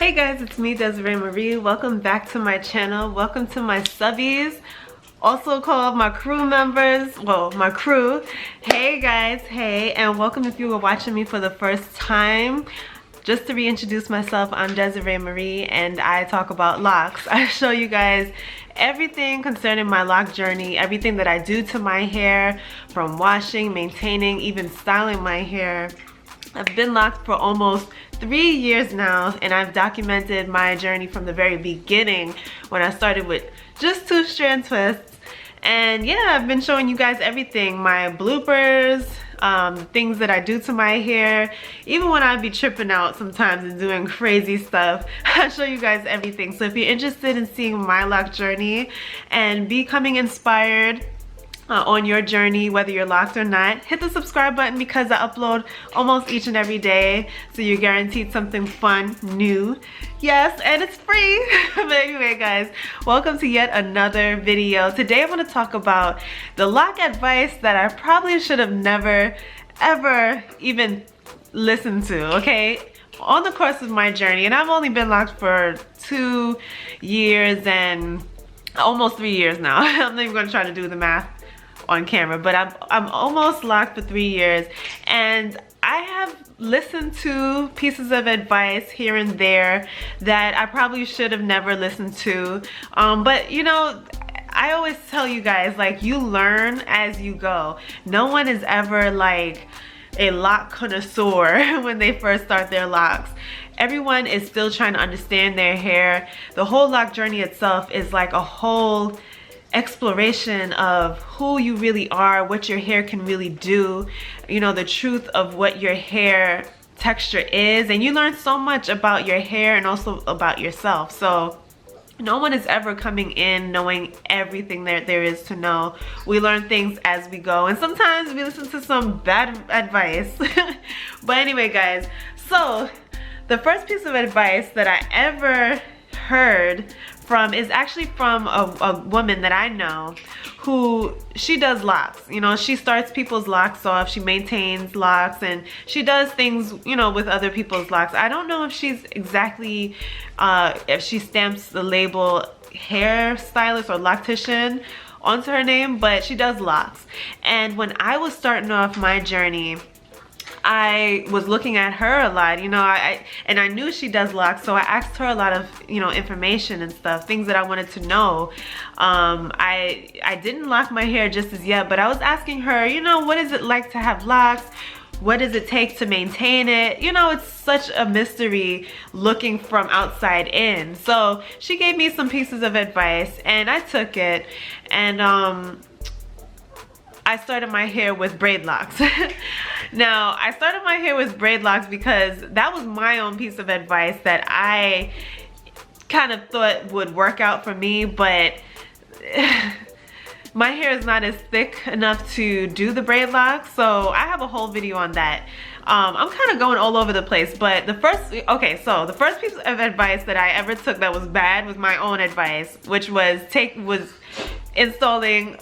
Hey guys, it's me, Desiree Marie. Welcome back to my channel. Welcome to my subbies, also called my crew members, well, my crew. Hey guys, hey, and welcome if you were watching me for the first time. Just to reintroduce myself, I'm Desiree Marie and I talk about locks. I show you guys everything concerning my lock journey, everything that I do to my hair, from washing, maintaining, even styling my hair. I've been locked for almost 3 years now, and I've documented my journey from the very beginning when I started with just 2-strand twists. And yeah, I've been showing you guys everything, my bloopers, things that I do to my hair. Even when I be tripping out sometimes and doing crazy stuff, I show you guys everything. So if you're interested in seeing my lock journey and becoming inspired on your journey, whether you're locked or not, hit the subscribe button because I upload almost each and every day, so you're guaranteed something fun, new. Yes, and it's free. But anyway guys, welcome to yet another video. Today I'm going to talk about the lock advice that I probably should have never ever even listened to, okay? On the course of my journey, and I've only been locked for 2 years and almost 3 years now. I'm not even going to try to do the math on camera, but I'm almost locked for 3 years, and I have listened to pieces of advice here and there that I probably should have never listened to, but you know, I always tell you guys, like, you learn as you go. No one is ever like a lock connoisseur when they first start their locks. Everyone is still trying to understand their hair. The whole lock journey itself is like a whole exploration of who you really are, what your hair can really do, you know, the truth of what your hair texture is, and you learn so much about your hair and also about yourself. So no one is ever coming in knowing everything that there is to know. We learn things as we go, and sometimes we listen to some bad advice. But anyway guys, so the first piece of advice that I ever heard from is actually from a woman that I know who, she does locks. You know, she starts people's locks off, she maintains locks, and she does things, you know, with other people's locks. I don't know if she's exactly, if she stamps the label hairstylist or loctician onto her name, but she does locks. And when I was starting off my journey, I was looking at her a lot, you know, and I knew she does locks, so I asked her a lot of, you know, information and stuff, things that I wanted to know. I didn't lock my hair just as yet, but I was asking her, you know, what is it like to have locks? What does it take to maintain it? You know, it's such a mystery looking from outside in. So she gave me some pieces of advice and I took it, and I started my hair with braid locks. Now, I started my hair with braid locks because that was my own piece of advice that I kind of thought would work out for me, but my hair is not as thick enough to do the braid locks, so I have a whole video on that. I'm kind of going all over the place, but the first piece of advice that I ever took that was bad was my own advice, which was installing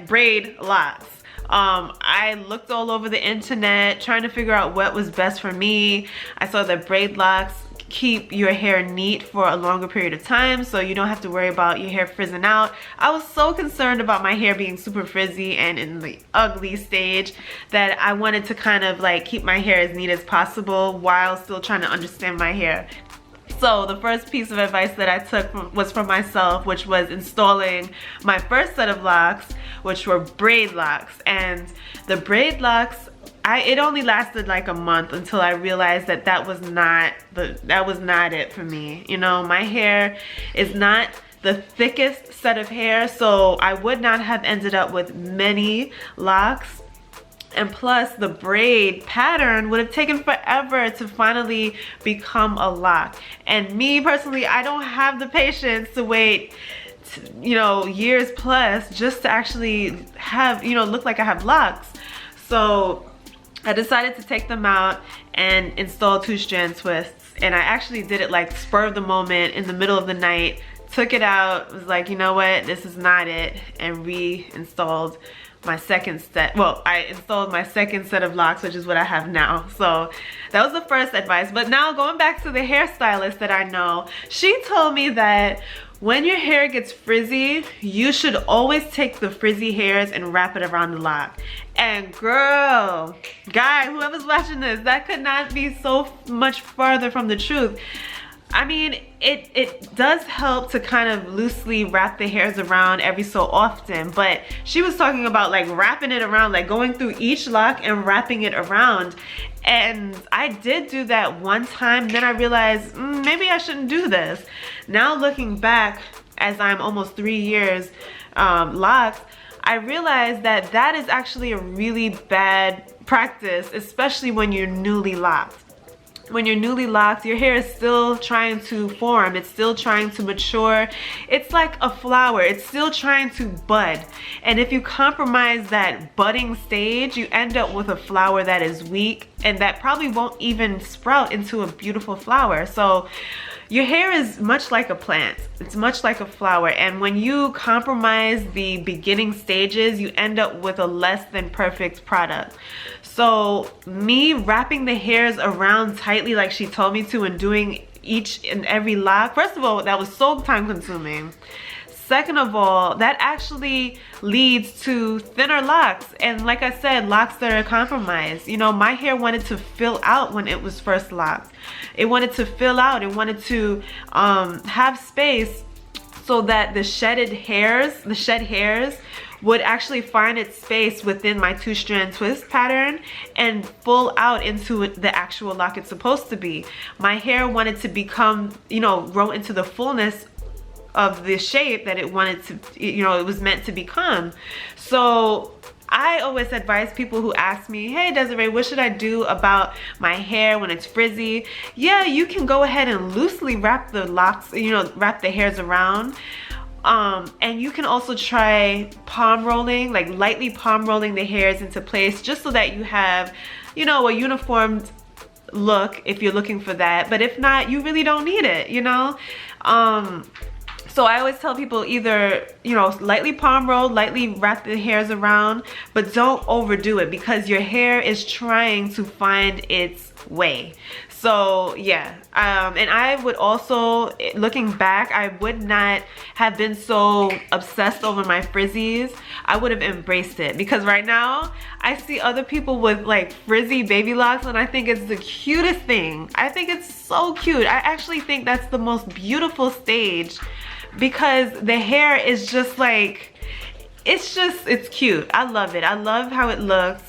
braid locks. I looked all over the internet trying to figure out what was best for me. I saw that braid locks keep your hair neat for a longer period of time, so you don't have to worry about your hair frizzing out. I was so concerned about my hair being super frizzy and in the ugly stage that I wanted to kind of like keep my hair as neat as possible while still trying to understand my hair. So the first piece of advice that I took was from myself, which was installing my first set of locks, which were braid locks. And the braid locks, it only lasted like a month until I realized that that was not it for me. You know, my hair is not the thickest set of hair, so I would not have ended up with many locks. And plus, the braid pattern would have taken forever to finally become a lock. And me personally, I don't have the patience to wait, you know, years plus just to actually have, you know, look like I have locks. So I decided to take them out and install 2-strand twists. And I actually did it like spur of the moment in the middle of the night took it out, was like, you know what, this is not it, and reinstalled my second set. Well, I installed my second set of locks, which is what I have now. So that was the first advice. But now going back to the hairstylist that I know, she told me that when your hair gets frizzy, you should always take the frizzy hairs and wrap it around the lock. And girl, guy, whoever's watching this, that could not be so much farther from the truth. I mean, it does help to kind of loosely wrap the hairs around every so often, but she was talking about like wrapping it around, like going through each lock and wrapping it around. And I did do that one time, then I realized maybe I shouldn't do this. Now looking back, as I'm almost 3 years locked, I realized that that is actually a really bad practice, especially when you're newly locked. When you're newly locked, your hair is still trying to form, it's still trying to mature. It's like a flower, it's still trying to bud. And if you compromise that budding stage, you end up with a flower that is weak and that probably won't even sprout into a beautiful flower. So your hair is much like a plant. It's much like a flower, and when you compromise the beginning stages, you end up with a less than perfect product. So me wrapping the hairs around tightly like she told me to and doing each and every lock, first of all, that was so time consuming. Second of all, that actually leads to thinner locks, and like I said, locks that are compromised. You know, my hair wanted to fill out when it was first locked. It wanted to fill out, it wanted to have space so that the shed hairs would actually find its space within my 2-strand twist pattern and full out into the actual lock it's supposed to be. My hair wanted to become, you know, grow into the fullness of the shape that it wanted to, you know, it was meant to become. So I always advise people who ask me, hey Desiree, what should I do about my hair when it's frizzy? Yeah, you can go ahead and loosely wrap the locks, you know, wrap the hairs around. And you can also try palm rolling, like lightly palm rolling the hairs into place, just so that you have, you know, a uniformed look if you're looking for that. But if not, you really don't need it, you know. So I always tell people either, you know, lightly palm roll, lightly wrap the hairs around, but don't overdo it because your hair is trying to find its way. So yeah, and I would also, looking back, I would not have been so obsessed over my frizzies. I would have embraced it, because right now I see other people with like frizzy baby locks and I think it's the cutest thing. I think it's so cute. I actually think that's the most beautiful stage, because the hair is just like, it's cute. I love it. I love how it looks.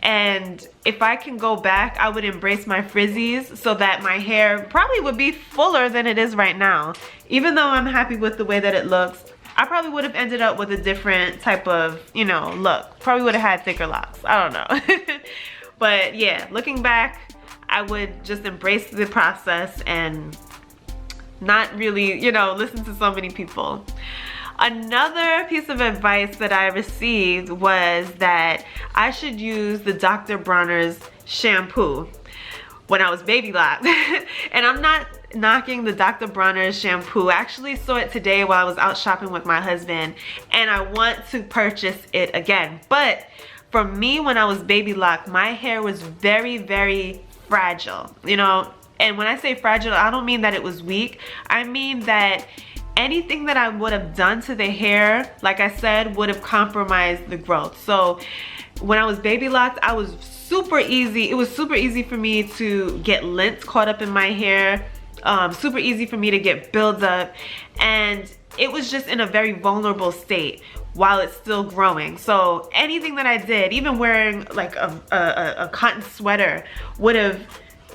And if I can go back, I would embrace my frizzies so that my hair probably would be fuller than it is right now. Even though I'm happy with the way that it looks, I probably would have ended up with a different type of, you know, look. Probably would have had thicker locks. I don't know. But yeah, looking back, I would just embrace the process and not really, you know, listen to so many people. Another piece of advice that I received was that I should use the Dr. Bronner's shampoo when I was baby locked. And I'm not knocking the Dr. Bronner's shampoo. I actually saw it today while I was out shopping with my husband, and I want to purchase it again. But for me, when I was baby locked, my hair was very, very fragile, you know. And when I say fragile, I don't mean that it was weak. I mean that anything that I would have done to the hair, like I said, would have compromised the growth. So when I was baby locked, it was super easy for me to get lint caught up in my hair, super easy for me to get buildup, and it was just in a very vulnerable state while it's still growing. So anything that I did, even wearing like a cotton sweater, would have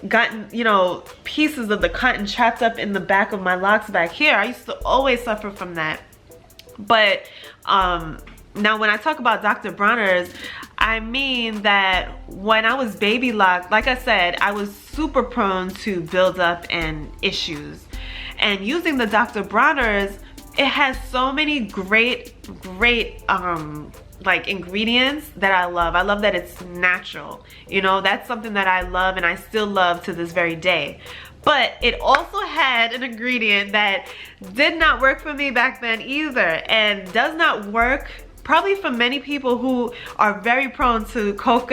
gotten, you know, pieces of the cotton trapped up in the back of my locks back here. I used to always suffer from that. But now when I talk about Dr. Bronner's, I mean that when I was baby locked, like I said, I was super prone to buildup and issues. And using the Dr. Bronner's, it has so many great like ingredients that I love. I love that it's natural. You know, that's something that I love and I still love to this very day. But it also had an ingredient that did not work for me back then either, and does not work probably for many people who are very prone to prone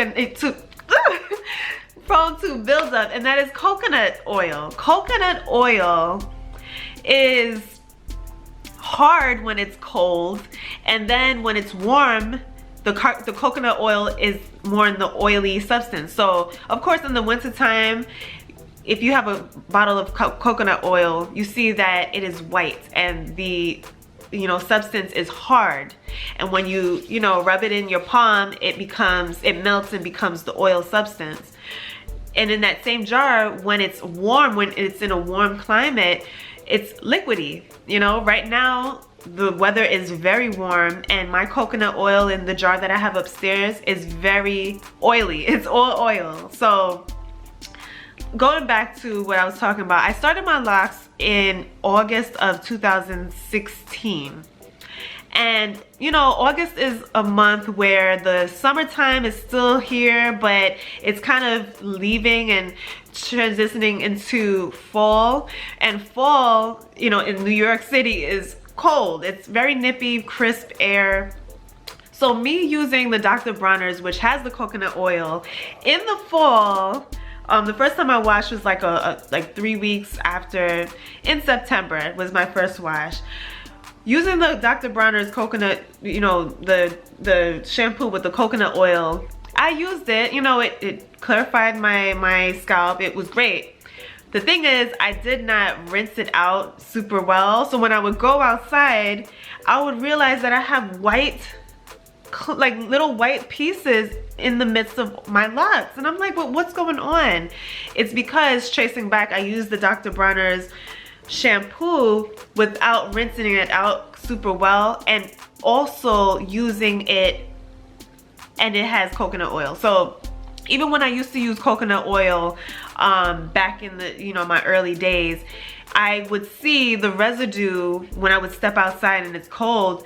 to buildup, and that is coconut oil. Coconut oil is hard when it's cold, and then when it's warm, the coconut oil is more in the oily substance. So of course in the winter time, if you have a bottle of coconut oil, you see that it is white and the substance is hard, and when you rub it in your palm, it melts and becomes the oil substance. And in that same jar, when it's warm, when it's in a warm climate, it's liquidy. Right now the weather is very warm, and my coconut oil in the jar that I have upstairs is very oily. It's all oil. So going back to what I was talking about, I started my locks in August of 2016. And August is a month where the summertime is still here, but it's kind of leaving and transitioning into fall. And fall, in New York City is cold. It's very nippy, crisp air. So me using the Dr. Bronner's, which has the coconut oil, in the fall, the first time I washed was like 3 weeks after, in September was my first wash. Using the Dr. Bronner's coconut, the shampoo with the coconut oil, I used it, it clarified my scalp. It was great. The thing is, I did not rinse it out super well. So when I would go outside, I would realize that I have white, like little white pieces in the midst of my locks. And I'm like, well, what's going on? It's because, tracing back, I used the Dr. Bronner's shampoo without rinsing it out super well, and also using it, and it has coconut oil. So even when I used to use coconut oil back in the my early days, I would see the residue when I would step outside and it's cold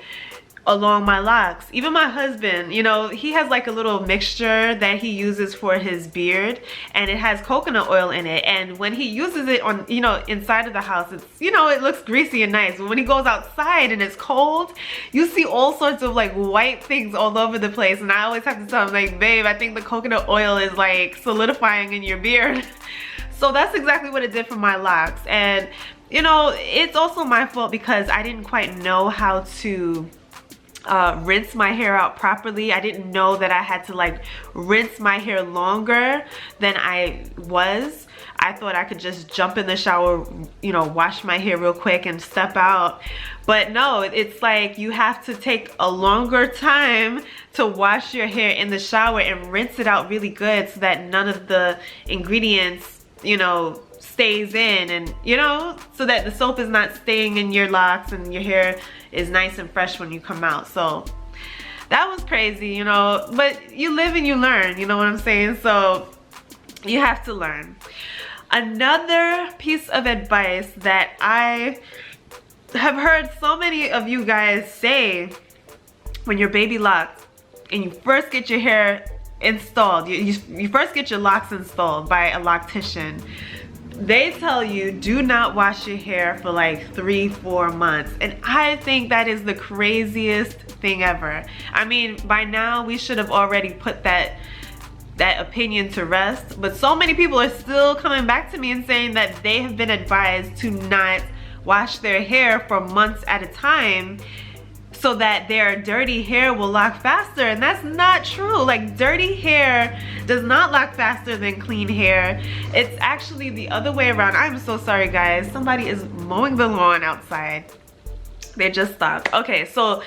along my locks. Even my husband, he has like a little mixture that he uses for his beard, and it has coconut oil in it, and when he uses it on inside of the house, it's it looks greasy and nice, but when he goes outside and it's cold, you see all sorts of like white things all over the place. And I always have to tell him, like, babe, I think the coconut oil is like solidifying in your beard. So that's exactly what it did for my locks. And it's also my fault because I didn't quite know how to rinse my hair out properly. I didn't know that I had to like rinse my hair longer than I was. I thought I could just jump in the shower, wash my hair real quick and step out. But no, it's like you have to take a longer time to wash your hair in the shower and rinse it out really good so that none of the ingredients, stays in, and so that the soap is not staying in your locks and your hair is nice and fresh when you come out. So that was crazy, but you live and you learn, you know what I'm saying? So you have to learn. Another piece of advice that I have heard so many of you guys say when you're baby locked and you first get your hair installed, you first get your locks installed by a loctician, they tell you do not wash your hair for like 3-4 months. And I think that is the craziest thing ever. I mean, by now we should have already put that opinion to rest, but so many people are still coming back to me and saying that they have been advised to not wash their hair for months at a time so that their dirty hair will lock faster. And that's not true. Like, dirty hair does not lock faster than clean hair. It's actually the other way around. I'm so sorry, guys. Somebody is mowing the lawn outside. They just stopped. Okay, so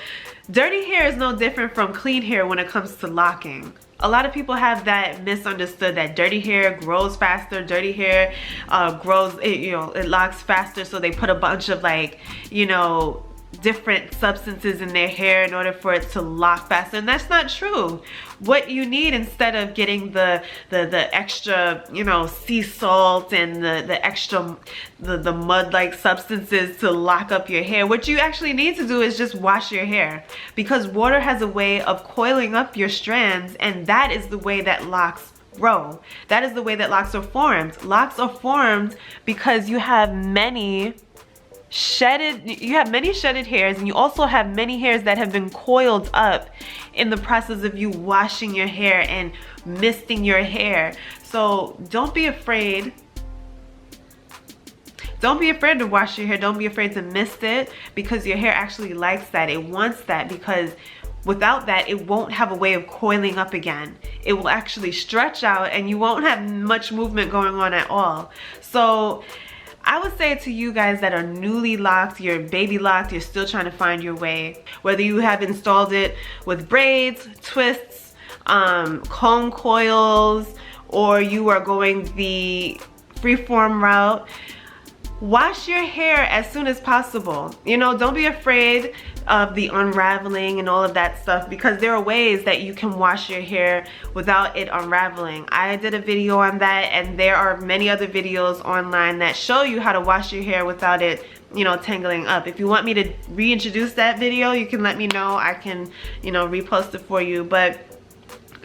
dirty hair is no different from clean hair when it comes to locking. A lot of people have that misunderstood, that dirty hair grows faster, dirty hair it locks faster, so they put a bunch of like, different substances in their hair in order for it to lock faster. And that's not true. What you need, instead of getting the extra sea salt and the extra mud like substances to lock up your hair, what you actually need to do is just wash your hair, because water has a way of coiling up your strands, and that is the way that locks grow. That is the way that locks are formed. Locks are formed because you have many shedded hairs, and you also have many hairs that have been coiled up in the process of you washing your hair and misting your hair. So don't be afraid. Don't be afraid to wash your hair. Don't be afraid to mist it, because your hair actually likes that. It wants that, because without that, it won't have a way of coiling up again. It will actually stretch out and you won't have much movement going on at all. So I would say to you guys that are newly locked, you're baby locked, you're still trying to find your way, whether you have installed it with braids, twists, comb coils, or you are going the freeform route, wash your hair as soon as possible. You know, don't be afraid of the unraveling and all of that stuff, because there are ways that you can wash your hair without it unraveling. I did a video on that, and there are many other videos online that show you how to wash your hair without it, you know, tangling up. If you want me to reintroduce that video, you can let me know. I can, you know, repost it for you. But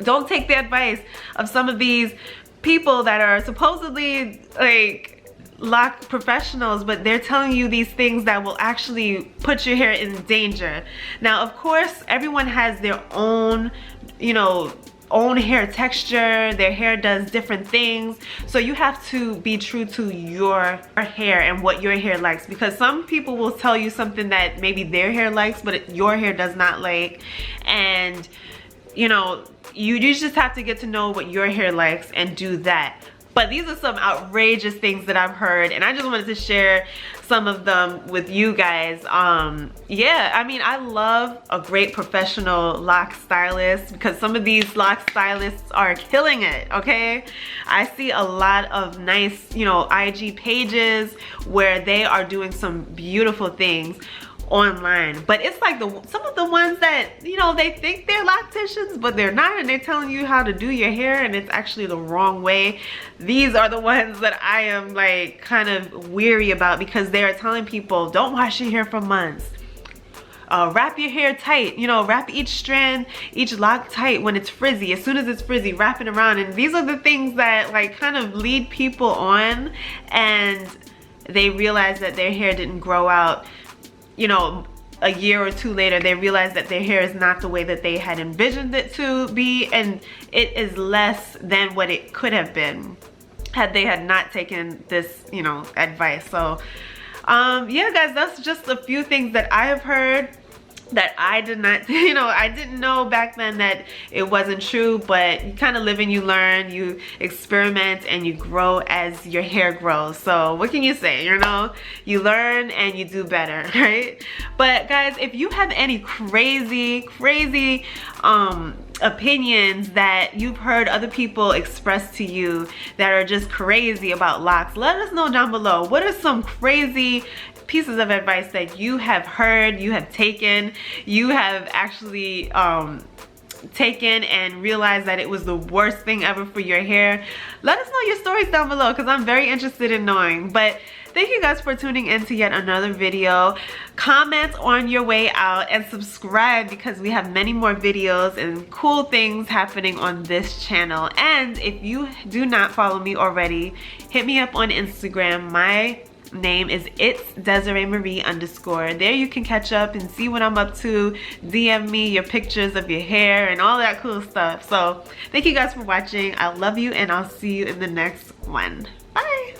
don't take the advice of some of these people that are supposedly like lock professionals, but they're telling you these things that will actually put your hair in danger. Now, of course, everyone has their own, you know, own hair texture. Their hair does different things, so you have to be true to your hair and what your hair likes, because some people will tell you something that maybe their hair likes but your hair does not like. And you know, you just have to get to know what your hair likes and do that. But these are some outrageous things that I've heard, and I just wanted to share some of them with you guys. Yeah, I mean, I love a great professional lock stylist, because some of these lock stylists are killing it, okay? I see a lot of nice, you know, IG pages where they are doing some beautiful things online, but it's like some of the ones that, you know, they think they're locticians but they're not, and they're telling you how to do your hair and it's actually the wrong way. These are the ones that I am like kind of weary about, because they're telling people don't wash your hair for months. Wrap your hair tight, you know, wrap each strand, each lock tight when it's frizzy. As soon as it's frizzy, wrap it around. And these are the things that like kind of lead people on, and they realize that their hair didn't grow out. You know, a year or two later, they realize that their hair is not the way that they had envisioned it to be, and it is less than what it could have been had they had not taken this, you know, advice. So yeah guys, that's just a few things that I have heard that I did not, you know, I didn't know back then that it wasn't true. But you kind of live and you learn, you experiment, and you grow as your hair grows. So what can you say? You know, you learn and you do better, right? But guys, if you have any crazy opinions that you've heard other people express to you that are just crazy about locks, let us know down below. What are some crazy pieces of advice that you have heard, you have taken, you have actually taken and realized that it was the worst thing ever for your hair? Let us know your stories down below, because I'm very interested in knowing. But thank you guys for tuning in to yet another video. Comment on your way out and subscribe, because we have many more videos and cool things happening on this channel. And if you do not follow me already, hit me up on Instagram. My name is itsDesireeMarie_. There you can catch up and see what I'm up to. DM me your pictures of your hair and all that cool stuff. So thank you guys for watching. I love you, and I'll see you in the next one. Bye.